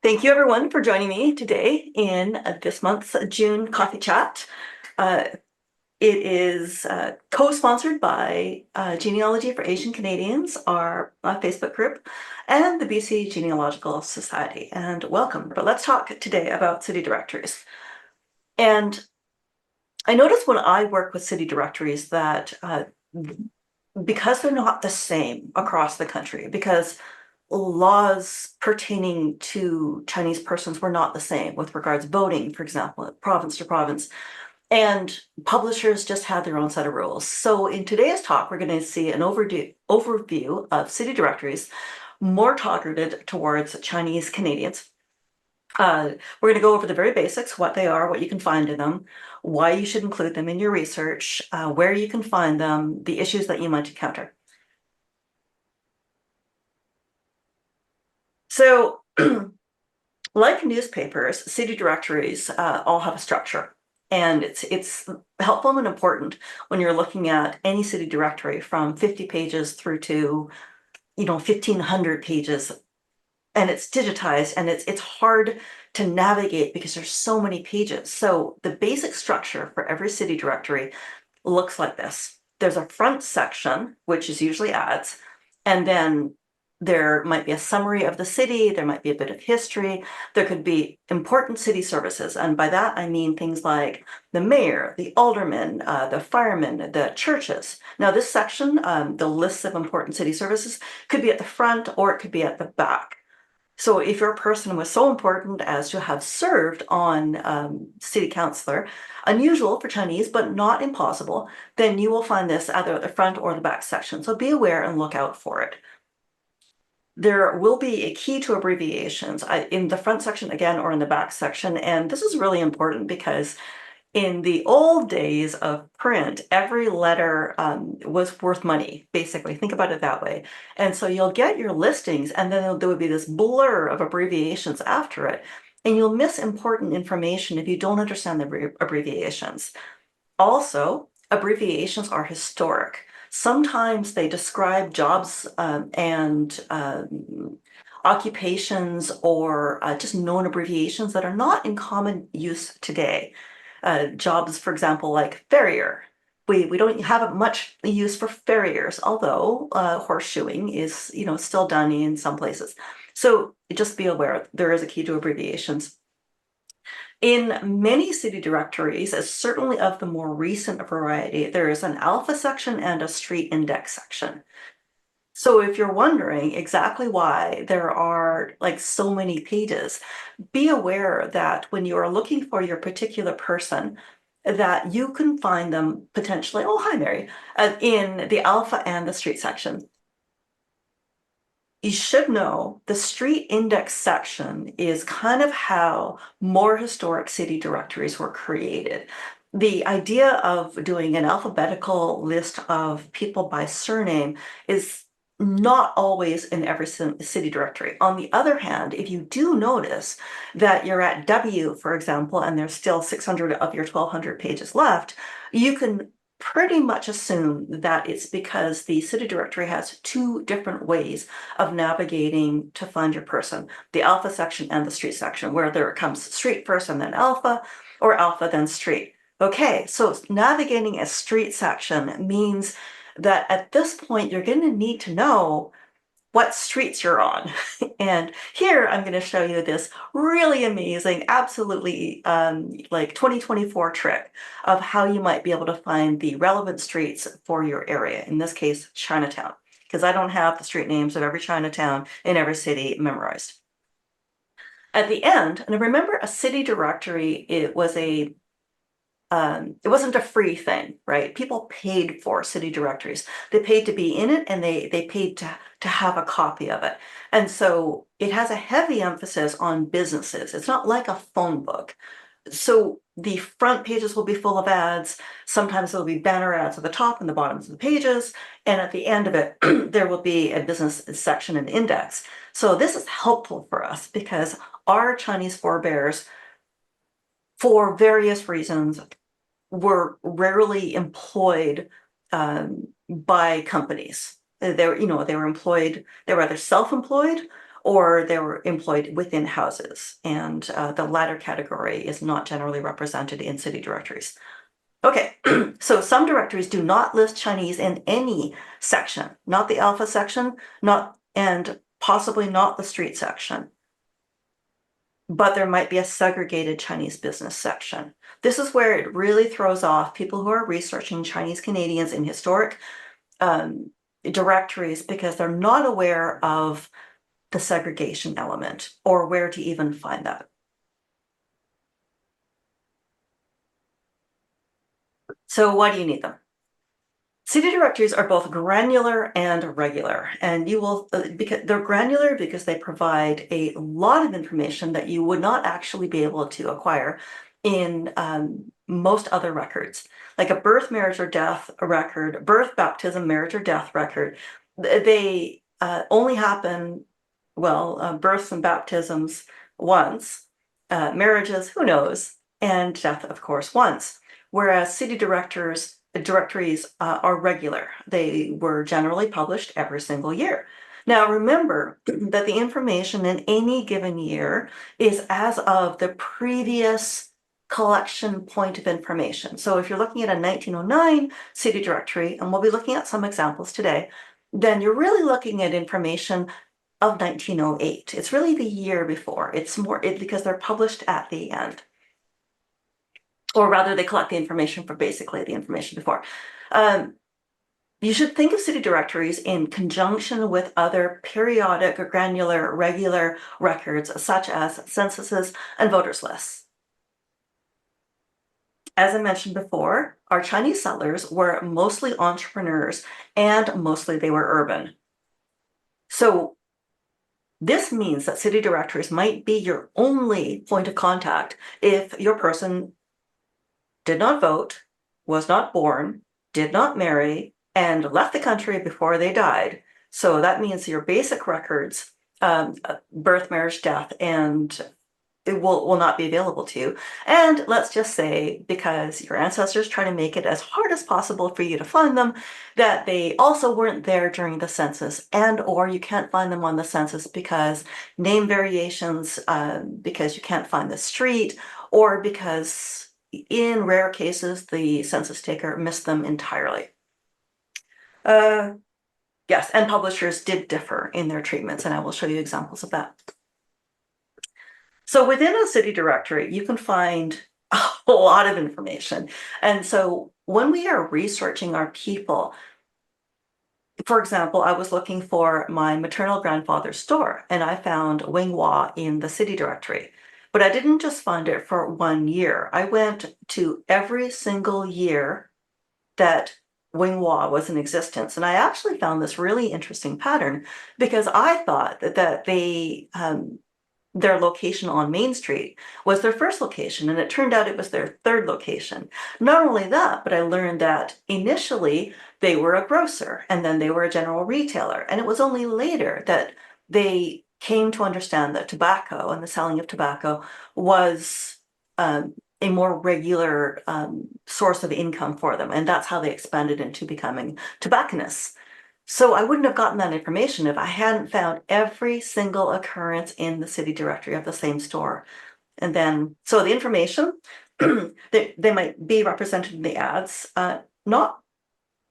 Thank you everyone for joining me today in this month's June coffee chat. Uh, it is co-sponsored by Genealogy for Asian Canadians, our Facebook group, and the BC Genealogical Society. And welcome. But let's talk today about city directories. And I notice when I work with city directories that because they're not the same across the country, because laws pertaining to Chinese persons were not the same with regards to voting, for example, province to province. And publishers just had their own set of rules. So in today's talk, we're going to see an overview of city directories more targeted towards Chinese Canadians. We're going to go over the very basics, what they are, what you can find in them, why you should include them in your research, where you can find them, the issues that you might encounter. So like newspapers, city directories all have a structure, and it's helpful and important when you're looking at any city directory from 50 pages through to 1,500 pages, and it's digitized, and it's hard to navigate because there's so many pages. So the basic structure for every city directory looks like this. There's a front section, which is usually ads, and then there might be a summary of the city, there might be a bit of history, there could be important city services. And by that, I mean things like the mayor, the alderman, the firemen, the churches. Now this section, the lists of important city services, could be at the front or it could be at the back. So if your person was so important as to have served on city councillor, unusual for Chinese, but not impossible, then you will find this either at the front or the back section. So be aware and look out for it. There will be a key to abbreviations in the front section again, or in the back section. And this is really important because in the old days of print, every letter was worth money, basically. Think about it that way. And so you'll get your listings, and then there would be this blur of abbreviations after it. And you'll miss important information if you don't understand the abbreviations. Also, abbreviations are historic. Sometimes they describe jobs and occupations or just known abbreviations that are not in common use today. Jobs, for example, like farrier. We don't have much use for farriers, although horseshoeing is still done in some places. So just be aware there is a key to abbreviations. In many city directories, certainly of the more recent variety, there is an alpha section and a street index section. So if you're wondering exactly why there are like so many pages, be aware that when you are looking for your particular person, that you can find them potentially, oh, hi, Mary, in the alpha and the street section. You should know the street index section is kind of how more historic city directories were created. The idea of doing an alphabetical list of people by surname is not always in every city directory. On the other hand, if you do notice that you're at W, for example, and there's still 600 of your 1,200 pages left, you can pretty much assume that it's because the city directory has two different ways of navigating to find your person, the alpha section and the street section, where there comes street first and then alpha, or alpha then street. Okay, so navigating a street section means that at this point, you're going to need to know what streets you're on. And here I'm going to show you this really amazing, absolutely like 2024 trick of how you might be able to find the relevant streets for your area. In this case, Chinatown, because I don't have the street names of every Chinatown in every city memorized. At the end, and remember, a city directory, it wasn't a free thing, right? People paid for city directories. They paid to be in it, and they paid to have a copy of it. And so it has a heavy emphasis on businesses. It's not like a phone book. So the front pages will be full of ads. Sometimes there'll be banner ads at the top and the bottoms of the pages. And at the end of it, there will be a business section and index. So this is helpful for us because our Chinese forebears, for various reasons, were rarely employed by companies. They were employed, they were either self-employed or they were employed within houses. And the latter category is not generally represented in city directories. Okay, so some directories do not list Chinese in any section, not the alpha section, and possibly not the street section. But there might be a segregated Chinese business section. This is where it really throws off people who are researching Chinese Canadians in historic directories, because they're not aware of the segregation element or where to even find that. So why do you need them? City directories are both granular and regular, and you will, because they're granular because they provide a lot of information that you would not actually be able to acquire in most other records, like a birth, marriage, or death record, birth, baptism, marriage, or death record. They only happen, well, births and baptisms once, marriages, who knows, and death, of course, once. Whereas city directories are regular. They were generally published every single year. Now remember that the information in any given year is as of the previous collection point of information. So if you're looking at a 1909 city directory, and we'll be looking at some examples today, then you're really looking at information of 1908. It's really the year before. It's more because they're published at the end. Or rather, they collect the information for basically the information before. You should think of city directories in conjunction with other periodic, granular, regular records, such as censuses and voters lists. As I mentioned before, our Chinese settlers were mostly entrepreneurs, and mostly they were urban. So this means that city directories might be your only point of contact if your person did not vote, was not born, did not marry, and left the country before they died. So that means your basic records, birth, marriage, death, and it will not be available to you. And let's just say, because your ancestors try to make it as hard as possible for you to find them, that they also weren't there during the census, and or you can't find them on the census because name variations, because you can't find the street, or because in rare cases, the census taker missed them entirely. Yes, and publishers did differ in their treatments, and I will show you examples of that. So within a city directory, you can find a lot of information. And so when we are researching our people, for example, I was looking for my maternal grandfather's store, and I found Winghua in the city directory. But I didn't just find it for 1 year. I went to every single year that Winghua was in existence. And I actually found this really interesting pattern, because I thought that they their location on Main Street was their first location, and it turned out it was their third location. Not only that, but I learned that initially they were a grocer, and then they were a general retailer, and it was only later that they came to understand that tobacco and the selling of tobacco was a more regular source of income for them, and that's how they expanded into becoming tobacconists. So I wouldn't have gotten that information if I hadn't found every single occurrence in the city directory of the same store. And then, so the information, they might be represented in the ads. Not,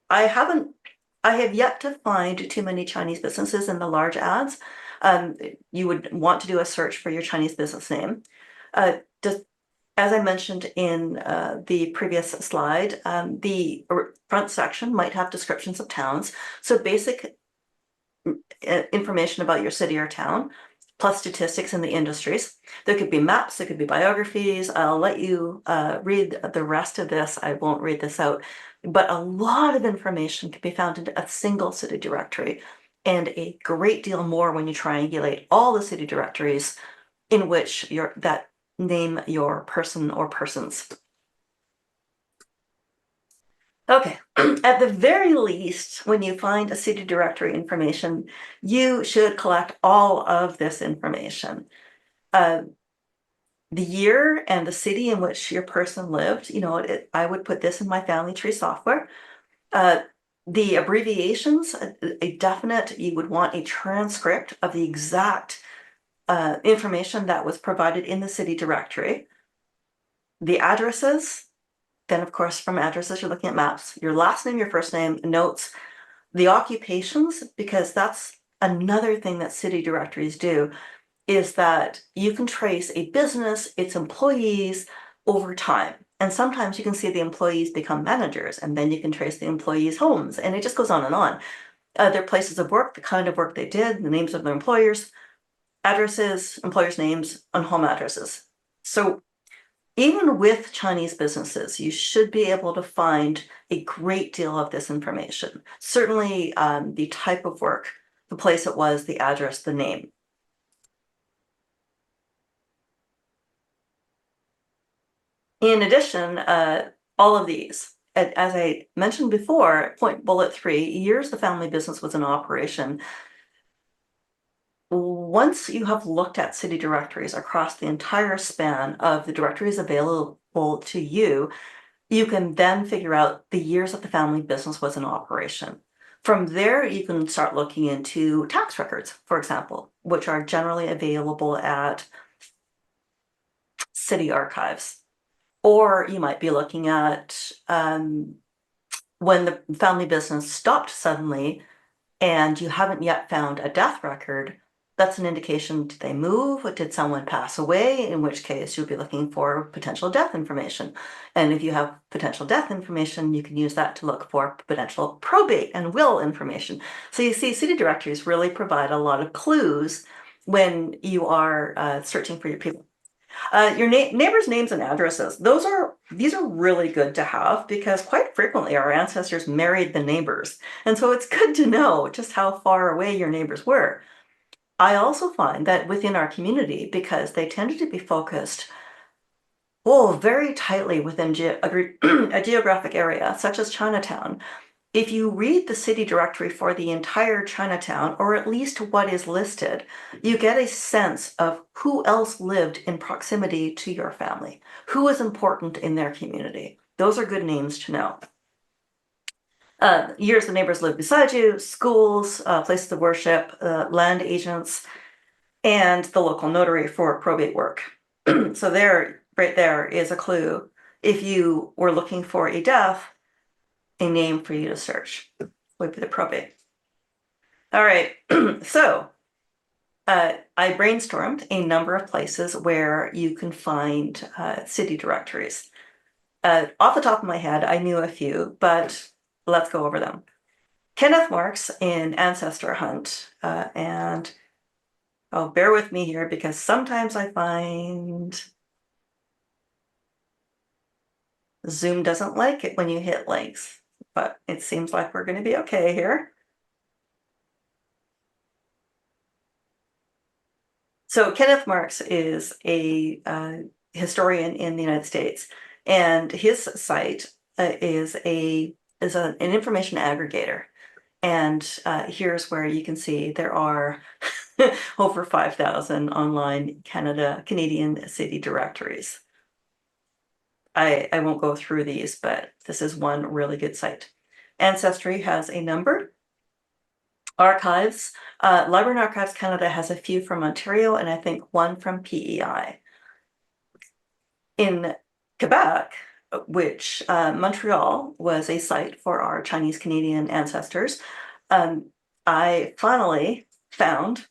I have yet to find too many Chinese businesses in the large ads. You would want to do a search for your Chinese business name. Just as I mentioned in the previous slide, the front section might have descriptions of towns. So basic information about your city or town, plus statistics in the industries. There could be maps, there could be biographies. I'll let you read the rest of this. I won't read this out. But a lot of information can be found in a single city directory, and a great deal more when you triangulate all the city directories in which that name your person or persons. Okay, at the very least, when you find a city directory information, you should collect all of this information. The year and the city in which your person lived, I would put this in my family tree software. The abbreviations, a definite, you would want a transcript of the exact information that was provided in the city directory. The addresses, then of course from addresses you're looking at maps, your last name, your first name, notes, the occupations, because that's another thing that city directories do, is that you can trace a business, its employees over time. And sometimes you can see the employees become managers, and then you can trace the employees' homes, and it just goes on and on. Their places of work, the kind of work they did, the names of their employers, addresses, employers' names, and home addresses. So even with Chinese businesses, you should be able to find a great deal of this information. Certainly the type of work, the place it was, the address, the name. In addition, all of these, as I mentioned before, point bullet 3, years the family business was in operation. Once you have looked at city directories across the entire span of the directories available to you, you can then figure out the years that the family business was in operation. From there, you can start looking into tax records, for example, which are generally available at city archives. Or you might be looking at when the family business stopped suddenly and you haven't yet found a death record. That's an indication, did they move? Did someone pass away? In which case you'll be looking for potential death information. And if you have potential death information, you can use that to look for potential probate and will information. So you see, city directories really provide a lot of clues when you are searching for your people. Your neighbors' names and addresses. These are really good to have because quite frequently our ancestors married the neighbors. And so it's good to know just how far away your neighbors were. I also find that within our community, because they tended to be focused, very tightly within a geographic area, such as Chinatown, if you read the city directory for the entire Chinatown, or at least what is listed, you get a sense of who else lived in proximity to your family, who is important in their community. Those are good names to know. Years the neighbors live beside you, schools, places of worship, land agents, and the local notary for probate work. So right there is a clue. If you were looking for a death, a name for you to search would be the probate. All right, so I brainstormed a number of places where you can find city directories. Off the top of my head, I knew a few, but let's go over them. Kenneth Marks in Ancestor Hunt, and bear with me here because sometimes I find Zoom doesn't like it when you hit links, but it seems like we're going to be okay here. So Kenneth Marks is a historian in the United States, and his site is an information aggregator. And here's where you can see there are over 5,000 online Canadian city directories. I won't go through these, but this is one really good site. Ancestry has a number. Archives, Library and Archives Canada has a few from Ontario and I think one from PEI. In Quebec, which Montreal was a site for our Chinese Canadian ancestors, I finally found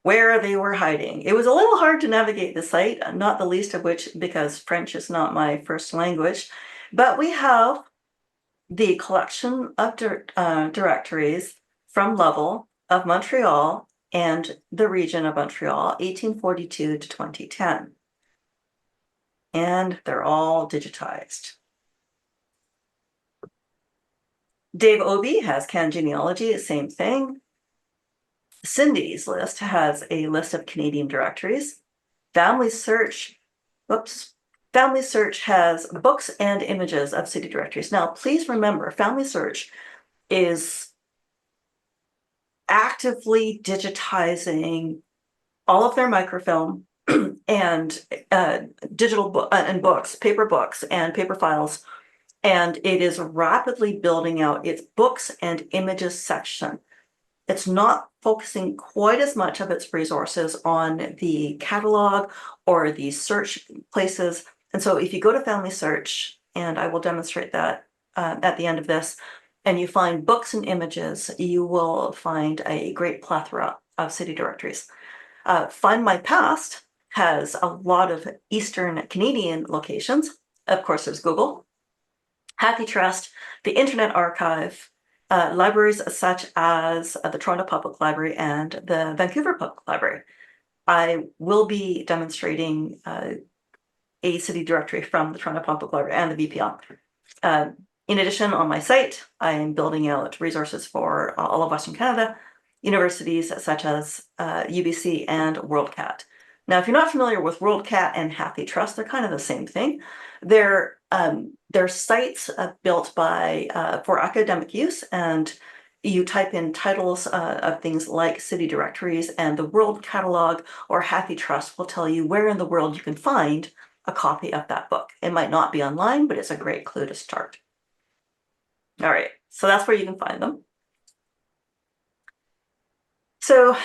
where they were hiding. It was a little hard to navigate the site, not the least of which because French is not my first language, but we have the collection of directories from Lovell of Montreal and the region of Montreal, 1842 to 2010. And they're all digitized. Dave Obey has canned genealogy, same thing. Cindy's list has a list of Canadian directories. FamilySearch has books and images of city directories. Now, please remember, FamilySearch is actively digitizing all of their microfilm and digital and books, paper books and paper files, and it is rapidly building out its books and images section. It's not focusing quite as much of its resources on the catalog or the search places. And so if you go to Family Search, and I will demonstrate that at the end of this, and you find books and images, you will find a great plethora of city directories. Find My Past has a lot of Eastern Canadian locations. Of course, there's Google, HathiTrust, the Internet Archive, libraries such as the Toronto Public Library and the Vancouver Public Library. I will be demonstrating a city directory from the Toronto Public Library and the VPL. In addition, on my site, I am building out resources for all of Western Canada, universities such as UBC and WorldCat. Now, if you're not familiar with WorldCat and HathiTrust, they're kind of the same thing. They're sites built by for academic use, and you type in titles of things like city directories, and the World Catalog or HathiTrust will tell you where in the world you can find a copy of that book. It might not be online, but it's a great clue to start. All right, so that's where you can find them. So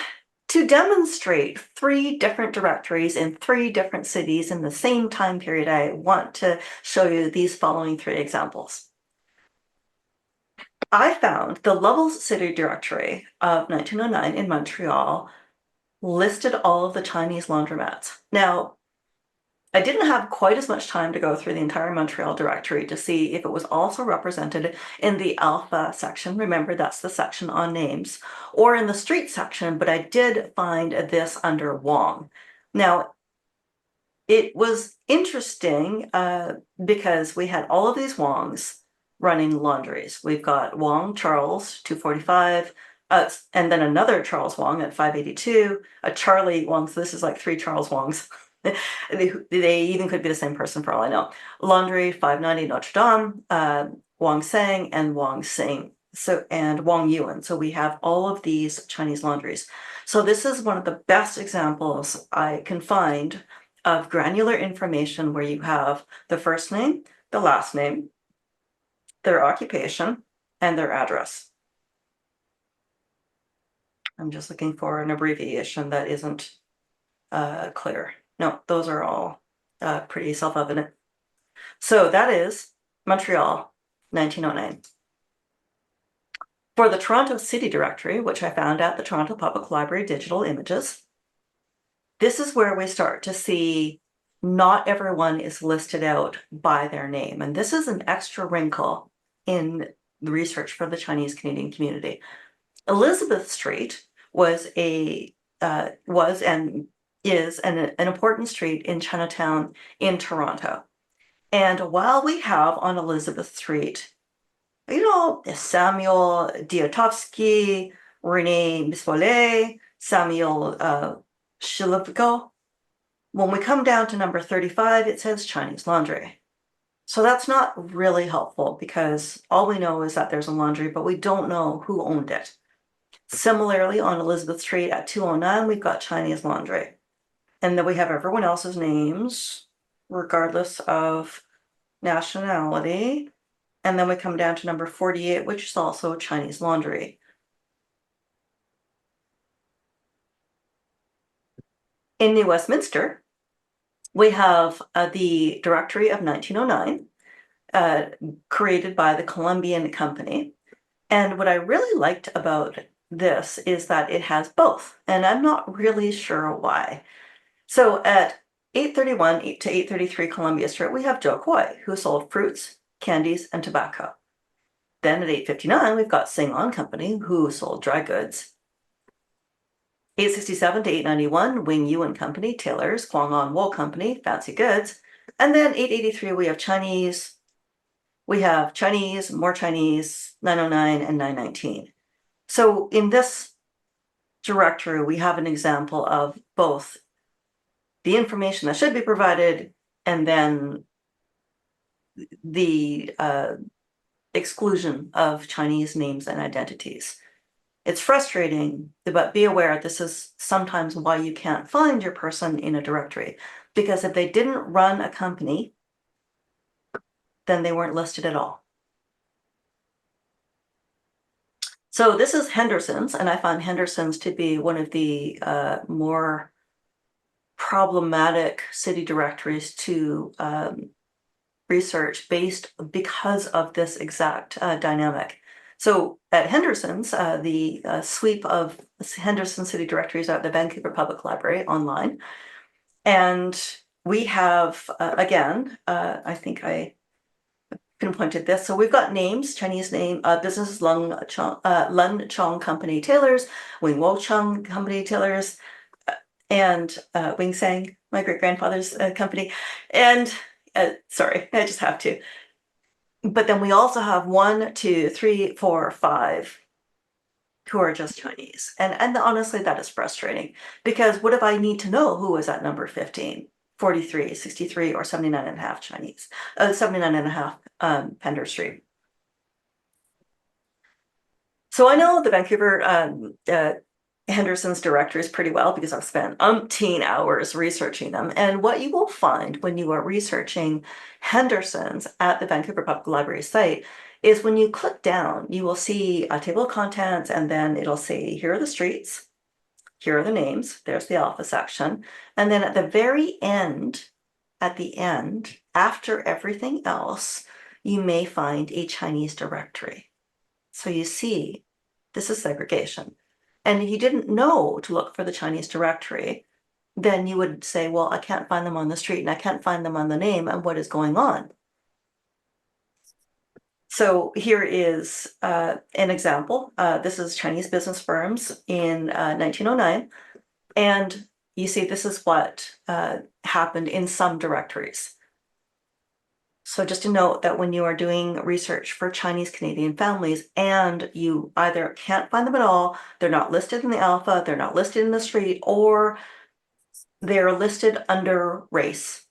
to demonstrate 3 different directories in 3 different cities in the same time period, I want to show you these following 3 examples. I found the Levels City Directory of 1909 in Montreal listed all of the Chinese laundromats. Now, I didn't have quite as much time to go through the entire Montreal directory to see if it was also represented in the Alpha section. Remember, that's the section on names, or in the street section, but I did find this under Wong. Now, it was interesting because we had all of these Wongs running laundries. We've got Wong Charles, 245, and then another Charles Wong at 582, a Charlie Wong, so this is like 3 Charles Wongs. They even could be the same person for all I know. Laundry, 590 Notre Dame, Wong Sang and Wong Sing, and Wong Yuan. So we have all of these Chinese laundries. So this is one of the best examples I can find of granular information where you have the first name, the last name, their occupation, and their address. I'm just looking for an abbreviation that isn't clear. No, those are all pretty self-evident. So that is Montreal, 1909. For the Toronto City Directory, which I found at the Toronto Public Library Digital Images, this is where we start to see not everyone is listed out by their name. And this is an extra wrinkle in the research for the Chinese Canadian community. Elizabeth Street was and is an important street in Chinatown in Toronto. And while we have on Elizabeth Street, Samuel Diotovsky, Rene Bispolet, Samuel Shilivko, when we come down to number 35, it says Chinese laundry. So that's not really helpful because all we know is that there's a laundry, but we don't know who owned it. Similarly, on Elizabeth Street at 209, we've got Chinese laundry. And then we have everyone else's names, regardless of nationality. And then we come down to number 48, which is also Chinese laundry. In New Westminster, we have the Directory of 1909, created by the Columbian Company. And what I really liked about this is that it has both, and I'm not really sure why. So at 831 to 833 Columbia Street, we have Joe Coy, who sold fruits, candies, and tobacco. Then at 859, we've got Sing On Company, who sold dry goods. 867 to 891, Wing Yu and Company, tailors, Kwang On Wool Company, fancy goods. And then 883, we have Chinese, more Chinese, 909 and 919. So in this directory, we have an example of both the information that should be provided and then the exclusion of Chinese names and identities. It's frustrating, but be aware this is sometimes why you can't find your person in a directory, because if they didn't run a company then they weren't listed at all. So this is Henderson's, and I find Henderson's to be one of the more problematic city directories to research because of this exact dynamic. So at Henderson's, the sweep of Henderson city directories are at the Vancouver Public Library online. And we have, again, I think I pinpointed this. So we've got names, Chinese name, businesses, Lun Chong Company Tailors, Wing Wo Chung Company Tailors, and Wing Sang, my great-grandfather's company. And sorry, I just have to. But then we also have 1, 2, 3, 4, 5 who are just Chinese. And honestly, that is frustrating, because what if I need to know who is at number 15, 43, 63, or 79 and a half Chinese, 79 and a half Pender Street. So I know the Vancouver Henderson's directories pretty well, because I've spent umpteen hours researching them. And what you will find when you are researching Henderson's at the Vancouver Public Library site is when you click down, you will see a table of contents, and then it'll say, here are the streets, here are the names, there's the alpha section. And then at the very end, after everything else, you may find a Chinese directory. So you see, this is segregation. And if you didn't know to look for the Chinese directory, then you would say, well, I can't find them on the street and I can't find them on the name, and what is going on? So here is an example. This is Chinese business firms in 1909. And you see, this is what happened in some directories. So just to note that when you are doing research for Chinese Canadian families and you either can't find them at all, they're not listed in the alpha, they're not listed in the street, or they're listed under race,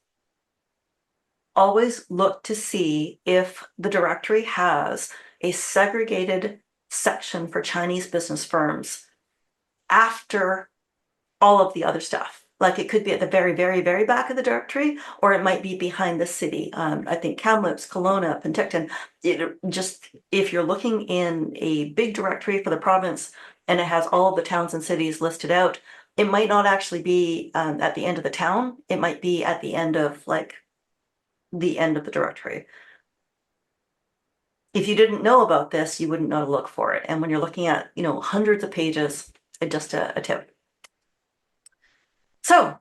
always look to see if the directory has a segregated section for Chinese business firms after all of the other stuff. Like it could be at the very, very, very back of the directory, or it might be behind the city. I think Kamloops, Kelowna, Penticton, just if you're looking in a big directory for the province and it has all of the towns and cities listed out, it might not actually be at the end of the town. It might be at the end of the end of the directory. If you didn't know about this, you wouldn't know to look for it. And when you're looking at, hundreds of pages, just a tip. So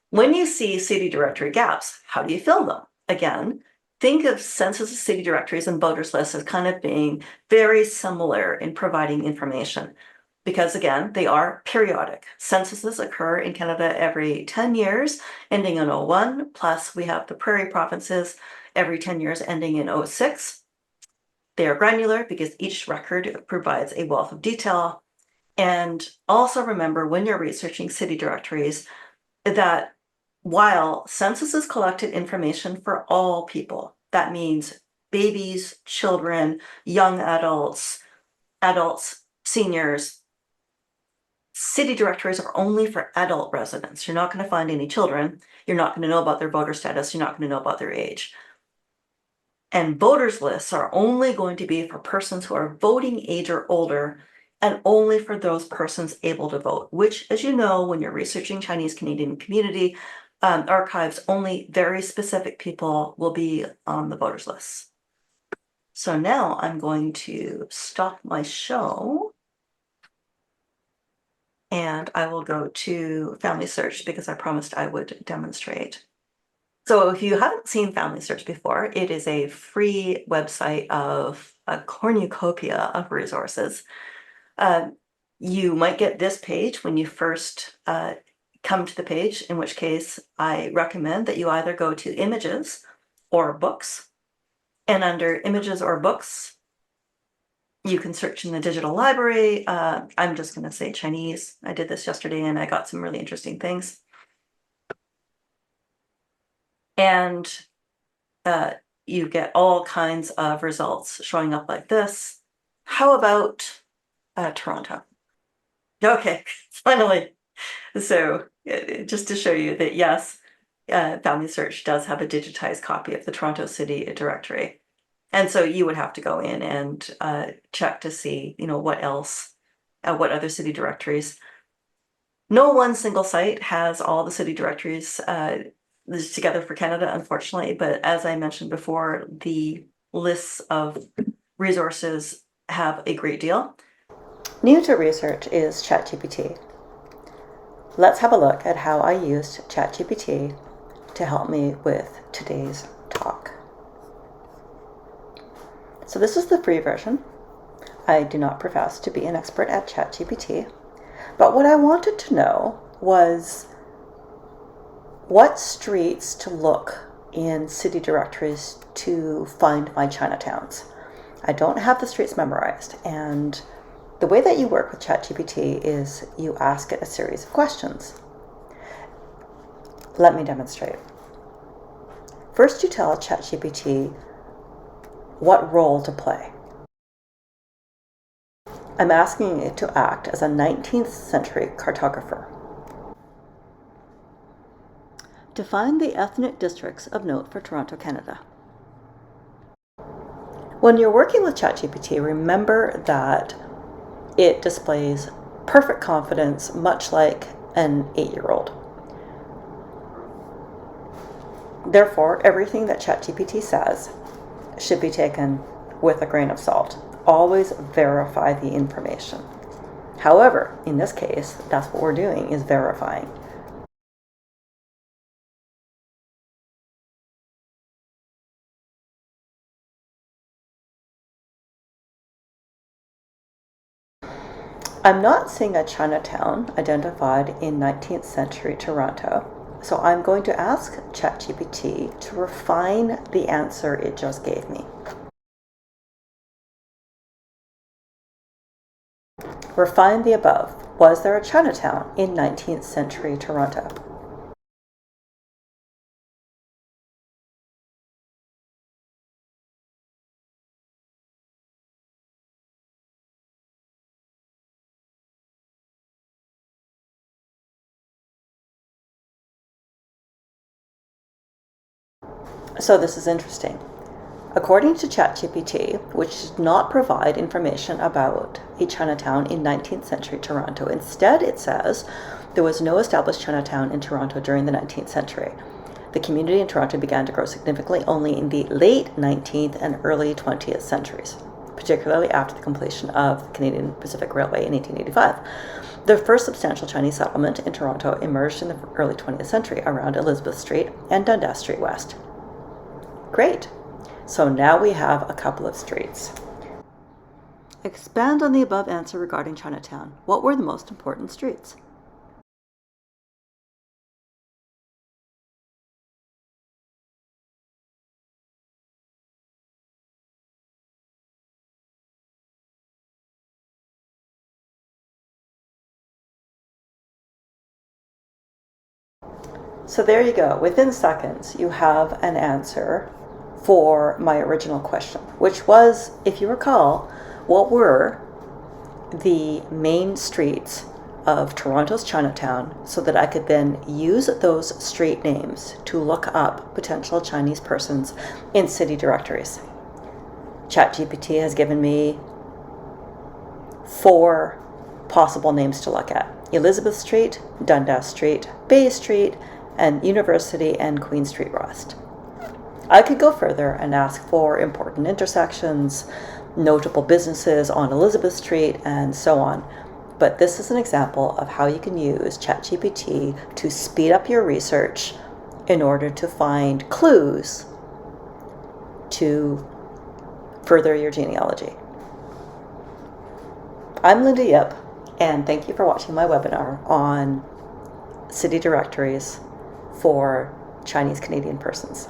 when you see city directory gaps, how do you fill them? Again, think of census city directories and voters lists as kind of being very similar in providing information, because again, they are periodic. Censuses occur in Canada every 10 years, ending in 01, plus we have the prairie provinces every 10 years ending in 06. They are granular because each record provides a wealth of detail. And also remember, when you're researching city directories, that while censuses collected information for all people, that means babies, children, young adults, seniors, city directories are only for adult residents. You're not going to find any children. You're not going to know about their voter status. You're not going to know about their age. And voters lists are only going to be for persons who are voting age or older, and only for those persons able to vote, which, as you know, when you're researching Chinese Canadian community archives, only very specific people will be on the voters list. So now I'm going to stop my show and I will go to FamilySearch because I promised I would demonstrate. So if you haven't seen FamilySearch before, it is a free website of a cornucopia of resources. You might get this page when you first come to the page, in which case I recommend that you either go to images or books. And under images or books, you can search in the digital library. I'm just going to say Chinese. I did this yesterday and I got some really interesting things. And you get all kinds of results showing up like this. How about Toronto? Okay, finally. So just to show you that, yes, FamilySearch does have a digitized copy of the Toronto City Directory. And so you would have to go in and check to see, what else, what other city directories. No one single site has all the city directories together for Canada, unfortunately. But as I mentioned before, the lists of resources have a great deal. New to research is ChatGPT. Let's have a look at how I used ChatGPT to help me with today's talk. So this is the free version. I do not profess to be an expert at ChatGPT, but what I wanted to know was what streets to look in city directories to find my Chinatowns. I don't have the streets memorized, and the way that you work with ChatGPT is you ask it a series of questions. Let me demonstrate. First, you tell ChatGPT what role to play. I'm asking it to act as a 19th century cartographer. Define the ethnic districts of note for Toronto, Canada. When you're working with ChatGPT, remember that it displays perfect confidence, much like an 8-year-old. Therefore, everything that ChatGPT says should be taken with a grain of salt. Always verify the information. However, in this case, that's what we're doing, is verifying. I'm not seeing a Chinatown identified in 19th century Toronto, so I'm going to ask ChatGPT to refine the answer it just gave me. Refine the above. Was there a Chinatown in 19th century Toronto? So this is interesting. According to ChatGPT, which did not provide information about a Chinatown in 19th century Toronto, instead it says there was no established Chinatown in Toronto during the 19th century. The community in Toronto began to grow significantly only in the late 19th and early 20th centuries, particularly after the completion of the Canadian Pacific Railway in 1885. The first substantial Chinese settlement in Toronto emerged in the early 20th century around Elizabeth Street and Dundas Street West. Great. So now we have a couple of streets. Expand on the above answer regarding Chinatown. What were the most important streets? So there you go. Within seconds, you have an answer for my original question, which was, if you recall, what were the main streets of Toronto's Chinatown, so that I could then use those street names to look up potential Chinese persons in city directories. ChatGPT has given me 4 possible names to look at: Elizabeth Street, Dundas Street, Bay Street, and University and Queen Street West. I could go further and ask for important intersections, notable businesses on Elizabeth Street, and so on. But this is an example of how you can use ChatGPT to speed up your research in order to find clues to further your genealogy. I'm Linda Yip, and thank you for watching my webinar on city directories for Chinese Canadian persons.